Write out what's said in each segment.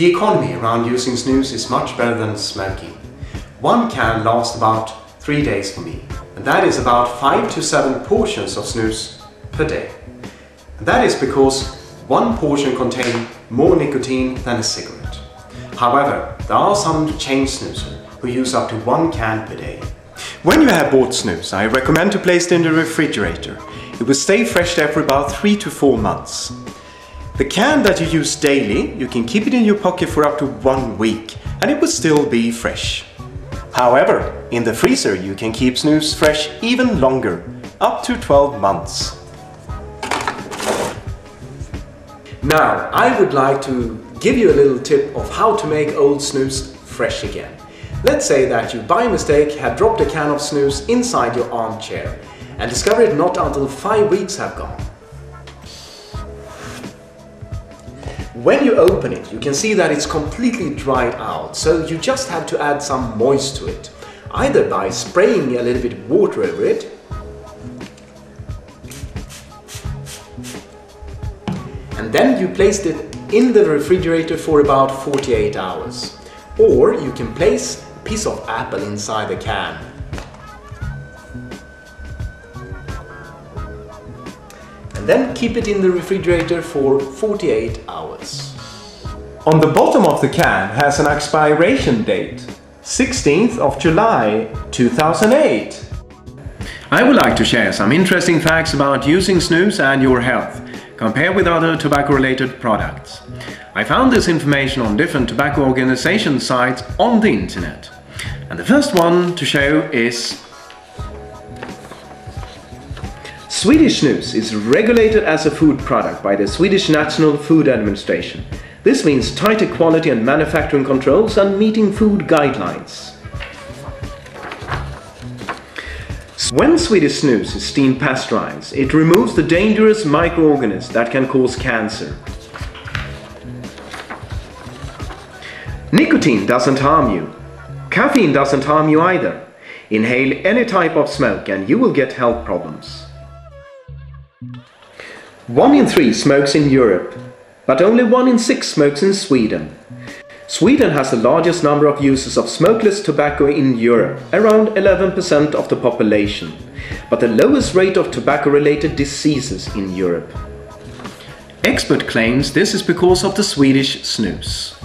The economy around using snus is much better than smoking. One can lasts about 3 days for me, and that is about 5 to 7 portions of snus per day. And that is because one portion contains more nicotine than a cigarette. However, there are some chain snoozers who use up to 1 can per day. When you have bought snus, I recommend to place it in the refrigerator. It will stay fresh there for about 3 to 4 months. The can that you use daily, you can keep it in your pocket for up to 1 week and it will still be fresh. However, in the freezer you can keep snus fresh even longer, up to 12 months. Now, I would like to give you a little tip of how to make old snus fresh again. Let's say that you by mistake have dropped a can of snus inside your armchair and discover it not until 5 weeks have gone. When you open it, you can see that it's completely dried out, so you just have to add some moist to it, either by spraying a little bit of water over it, and then you placed it in the refrigerator for about 48 hours. Or you can place a piece of apple inside the can. And then keep it in the refrigerator for 48 hours. On the bottom of the can has an expiration date, 16th of July 2008. I would like to share some interesting facts about using snus and your health, compared with other tobacco-related products. I found this information on different tobacco organization sites on the internet. And the first one to show is Swedish snus is regulated as a food product by the Swedish National Food Administration. This means tighter quality and manufacturing controls and meeting food guidelines. When Swedish snus is steam pasteurized, it removes the dangerous microorganisms that can cause cancer. Nicotine doesn't harm you. Caffeine doesn't harm you either. Inhale any type of smoke and you will get health problems. 1 in 3 smokes in Europe, but only 1 in 6 smokes in Sweden. Sweden has the largest number of users of smokeless tobacco in Europe, around 11% of the population, but the lowest rate of tobacco-related diseases in Europe. Expert claims this is because of the Swedish snus.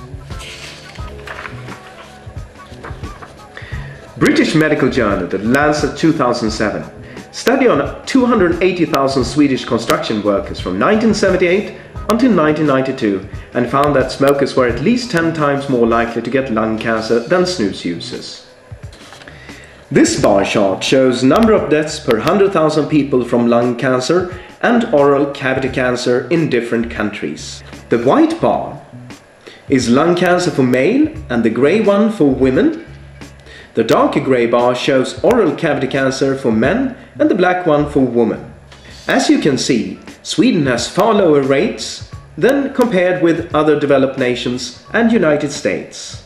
British medical journal, The Lancet 2007, study on 280,000 Swedish construction workers from 1978 until 1992 and found that smokers were at least 10 times more likely to get lung cancer than snus users. This bar chart shows number of deaths per 100,000 people from lung cancer and oral cavity cancer in different countries. The white bar is lung cancer for male and the grey one for women. The darker grey bar shows oral cavity cancer for men and the black one for women. As you can see, Sweden has far lower rates than compared with other developed nations and United States.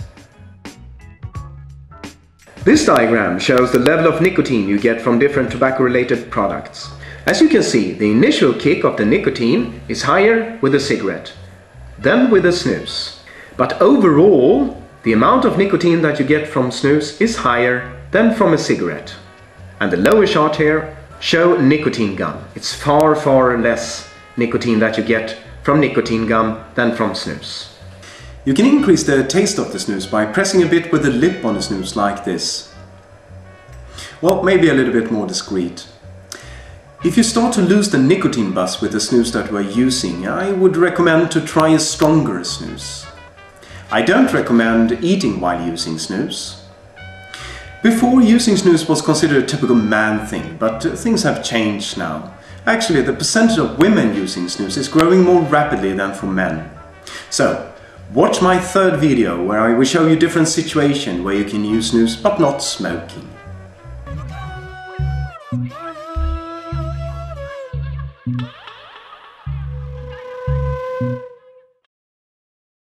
This diagram shows the level of nicotine you get from different tobacco-related products. As you can see, the initial kick of the nicotine is higher with a cigarette than with a snus. But overall, the amount of nicotine that you get from snus is higher than from a cigarette. And the lower chart here show nicotine gum. It's far less nicotine that you get from nicotine gum than from snus. You can increase the taste of the snus by pressing a bit with the lip on the snus like this. Well, maybe a little bit more discreet. If you start to lose the nicotine buzz with the snus that we're using, I would recommend to try a stronger snus. I don't recommend eating while using snus. Before, using snus was considered a typical man thing, but things have changed now. Actually, the percentage of women using snus is growing more rapidly than for men. So, watch my third video where I will show you different situations where you can use snus but not smoking.